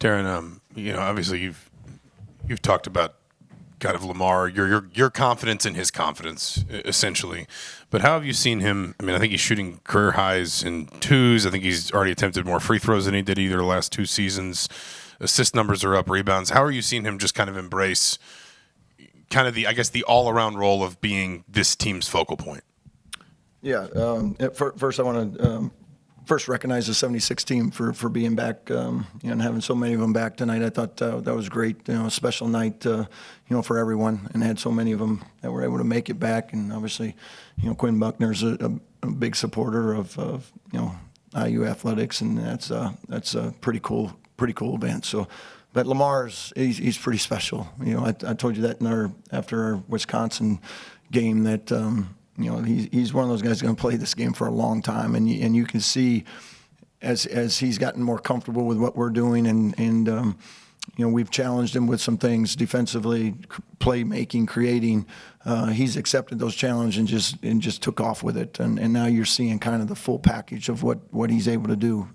Darren, obviously you've talked about kind of Lamar, your confidence in his confidence, essentially. But how have you seen him? I mean, I think he's shooting career highs in twos. I think he's already attempted more free throws than he did either the last 2 seasons. Assist numbers are up, rebounds. How are you seeing him just kind of embrace kind of the all-around role of being this team's focal point? Yeah. First, I want to recognize the 76 team for being back and having so many of them back tonight. I thought that was great. A special night, for everyone, and had so many of them that were able to make it back. And obviously, Quinn Buckner's a big supporter of IU athletics, and that's a pretty cool event. So. But Lamar's he's pretty special. I told you that after our Wisconsin game that he's one of those guys going to play this game for a long time, and you can see as he's gotten more comfortable with what we're doing, and we've challenged him with some things defensively, playmaking, creating. He's accepted those challenges and just took off with it, and now you're seeing kind of the full package of what he's able to do.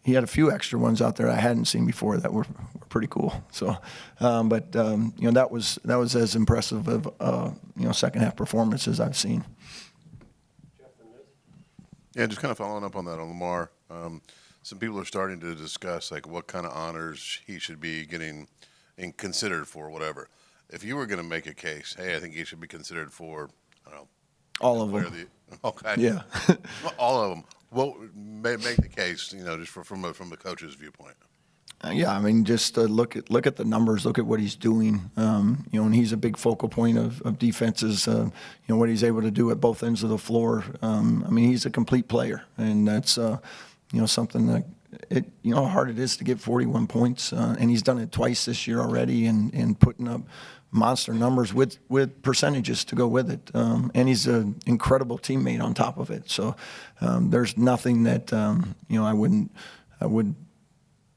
He had a few extra ones out there I hadn't seen before that were pretty cool. So, that was as impressive of second half performance as I've seen. Yeah, just kind of following up on that on Lamar. Some people are starting to discuss like what kind of honors he should be getting and considered for, whatever. If you were going to make a case, hey, I think he should be considered for, I don't know, all of them. Okay. Yeah. All of them. What make the case, just from the coach's viewpoint? Just look at the numbers, look at what he's doing. And he's a big focal point of defenses. What he's able to do at both ends of the floor. He's a complete player, and that's something that how hard it is to get 41 points, and he's done it twice this year already, and putting up monster numbers with percentages to go with it. And he's an incredible teammate on top of it. So there's nothing that I would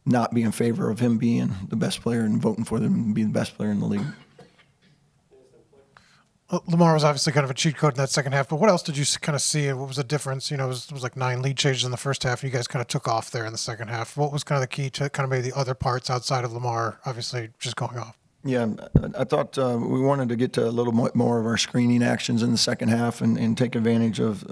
not be in favor of him being the best player and voting for them to be the best player in the league. Lamar was obviously kind of a cheat code in that second half, but what else did you kind of see? What was the difference? It was like 9 lead changes in the first half, and you guys kind of took off there in the second half. What was kind of the key to kind of maybe the other parts outside of Lamar, obviously just going off? Yeah, I thought we wanted to get to a little more of our screening actions in the second half and take advantage of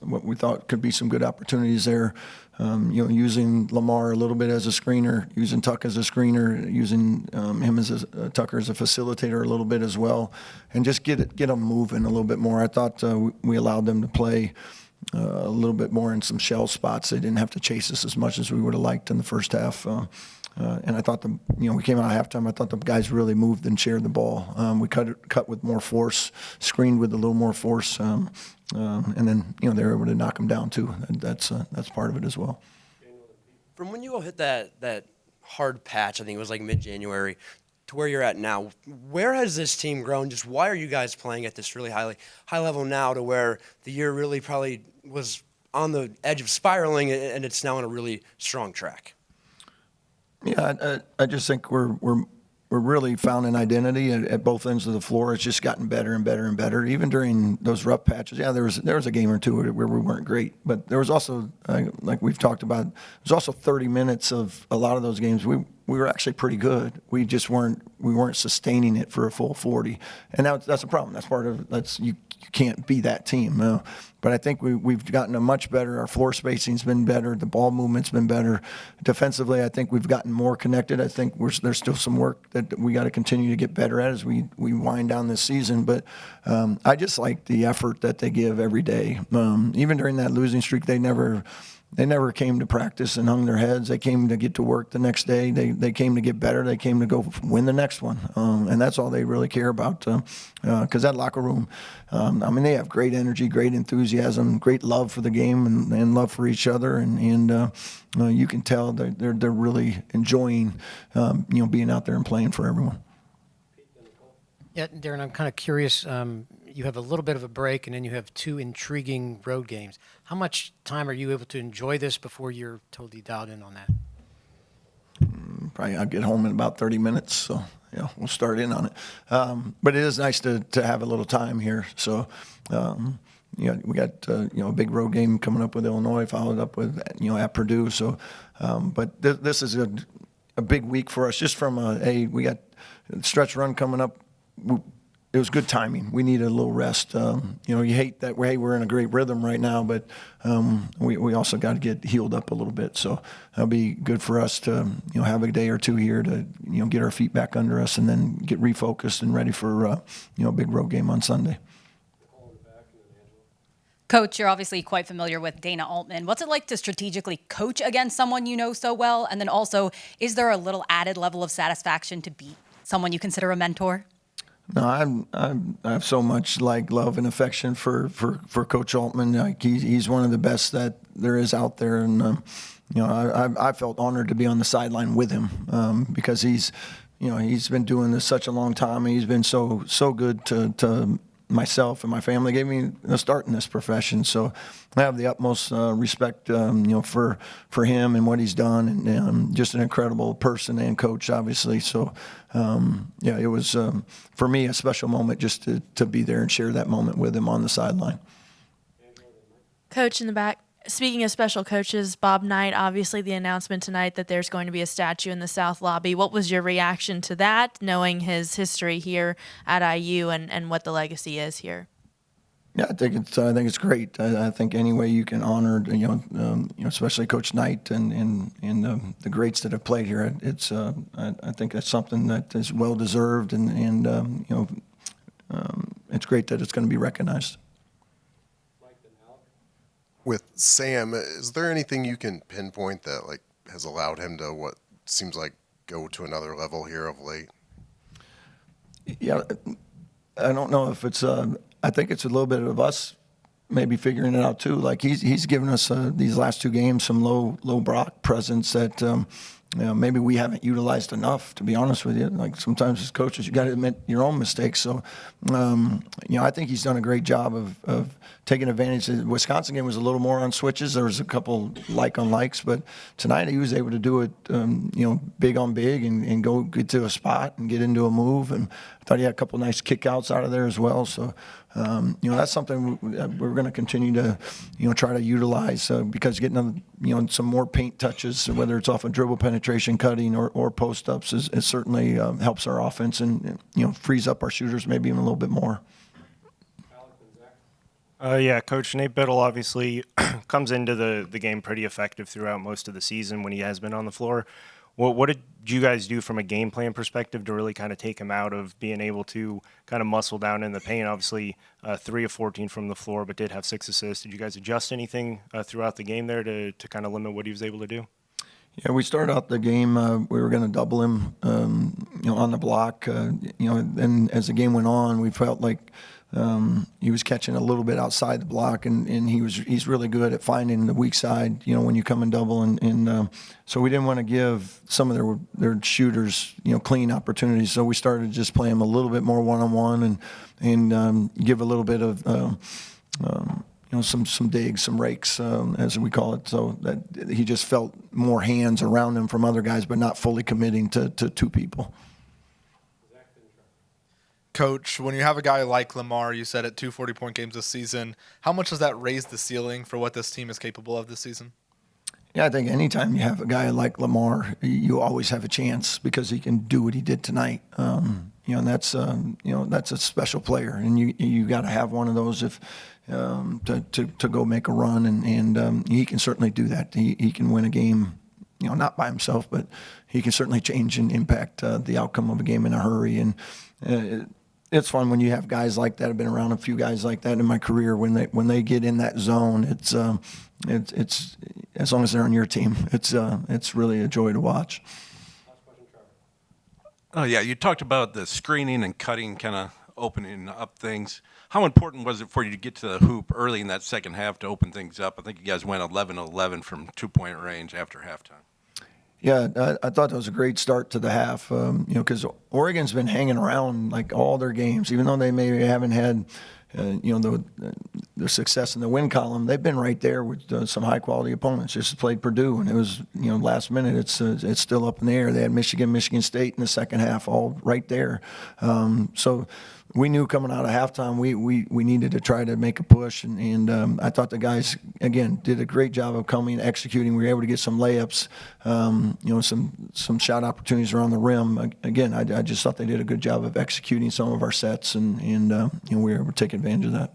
what we thought could be some good opportunities there. Using Lamar a little bit as a screener, using Tuck as a screener, using him as Tucker as a facilitator a little bit as well, and just get them moving a little bit more. I thought we allowed them to play a little bit more in some shell spots. They didn't have to chase us as much as we would have liked in the first half. And I thought we came out at halftime. I thought the guys really moved and shared the ball. We cut with more force, screened with a little more force, and then they were able to knock them down too. That's part of it as well. From when you go hit that hard patch, I think it was like mid-January, to where you're at now, where has this team grown? Just why are you guys playing at this really high level now, to where the year really probably was on the edge of spiraling and it's now on a really strong track? Yeah, I just think we're really found an identity at both ends of the floor. It's just gotten better and better and better. Even during those rough patches, there was a game or two where we weren't great, but there was also, like we've talked about, there's also 30 minutes of a lot of those games we were actually pretty good. We just weren't sustaining it for a full 40, and that's a problem. That's part of you can't be that team. No. But I think we've gotten a much better. Our floor spacing's been better. The ball movement's been better. Defensively, I think we've gotten more connected. I think there's still some work that we got to continue to get better at as we wind down this season. But I just like the effort that they give every day. Even during that losing streak, they never came to practice and hung their heads. They came to get to work the next day. They came to get better. They came to go win the next one. And that's all they really care about. Because that locker room, they have great energy, great enthusiasm, great love for the game and love for each other. And you can tell they're really enjoying, being out there and playing for everyone. Yeah, Darren, I'm kind of curious. You have a little bit of a break, and then you have 2 intriguing road games. How much time are you able to enjoy this before you're totally dialed in on that? Probably I'll get home in about 30 minutes, so we'll start in on it. But it is nice to have a little time here. So, we got a big road game coming up with Illinois, followed up with at Purdue. So, but this is a a big week for us, just from we got a stretch run coming up. It was good timing. We needed a little rest. You hate that we're in a great rhythm right now, but we also got to get healed up a little bit. So that'll be good for us to have a day or two here to get our feet back under us and then get refocused and ready for a big road game on Sunday. Coach, you're obviously quite familiar with Dana Altman. What's it like to strategically coach against someone you know so well? And then also, is there a little added level of satisfaction to beat someone you consider a mentor? No, I have so much love and affection for Coach Altman. He's one of the best that there is out there, and I felt honored to be on the sideline with him because he's been doing this such a long time, and he's been so good to myself and my family. Gave me a start in this profession, so I have the utmost respect, for him and what he's done, and just an incredible person and coach, obviously. So, it was for me a special moment just to be there and share that moment with him on the sideline. Coach in the back. Speaking of special coaches, Bob Knight, obviously the announcement tonight that there's going to be a statue in the South Lobby. What was your reaction to that, knowing his history here at IU and what the legacy is here? Yeah, I think it's great. I think any way you can honor, especially Coach Knight and the greats that have played here, I think that's something that is well deserved, and it's great that it's going to be recognized. With Sam, is there anything you can pinpoint that has allowed him to what seems like go to another level here of late? Yeah, I don't know if it's. I think it's a little bit of us maybe figuring it out too. Like he's given us these last two games some low block presence that maybe we haven't utilized enough. To be honest with you, like sometimes as coaches, you got to admit your own mistakes. So I think he's done a great job of taking advantage. The Wisconsin game was a little more on switches. There was a couple on likes, but tonight he was able to do it, big on big and go get to a spot and get into a move. And I thought he had a couple nice kickouts out of there as well. So. That's something we're going to continue to, try to utilize because getting, some more paint touches, whether it's off of dribble penetration, cutting, or post-ups, is certainly helps our offense and, frees up our shooters maybe even a little bit more. Yeah, Coach Nate Biddle obviously comes into the game pretty effective throughout most of the season when he has been on the floor. What did you guys do from a game plan perspective to really kind of take him out of being able to kind of muscle down in the paint? Obviously, 3 of 14 from the floor, but did have 6 assists. Did you guys adjust anything throughout the game there to kind of limit what he was able to do? Yeah, we started out the game. We were going to double him, on the block. And as the game went on, we felt like he was catching a little bit outside the block, and he's really good at finding the weak side. When you come and double, and so we didn't want to give some of their shooters clean opportunities. So we started just playing them a little bit more one-on-one, and give a little bit of some digs, some rakes, as we call it, so that he just felt more hands around him from other guys, but not fully committing to two people. Coach, when you have a guy like Lamar, you said at 2 40-point games this season, how much does that raise the ceiling for what this team is capable of this season? Yeah, I think anytime you have a guy like Lamar, you always have a chance because he can do what he did tonight. And that's a special player, and you got to have one of those if to go make a run, and he can certainly do that. He can win a game, not by himself, but he can certainly change and impact the outcome of a game in a hurry. And it's fun when you have guys like that. I've been around a few guys like that in my career. When they get in that zone, it's as long as they're on your team, it's really a joy to watch. Oh yeah, you talked about the screening and cutting, kind of opening up things. How important was it for you to get to the hoop early in that second half to open things up? I think you guys went 11-11 from 2-point range after halftime. Yeah, I thought that was a great start to the half, because Oregon's been hanging around like all their games, even though they maybe haven't had, the success in the win column. They've been right there with some high-quality opponents. Just played Purdue, and it was, last minute. It's still up in the air. They had Michigan State in the second half, all right there. So we knew coming out of halftime we needed to try to make a push, and I thought the guys again did a great job of coming, executing. We were able to get some layups, some shot opportunities around the rim. Again, I just thought they did a good job of executing some of our sets, and we were able to take advantage of that.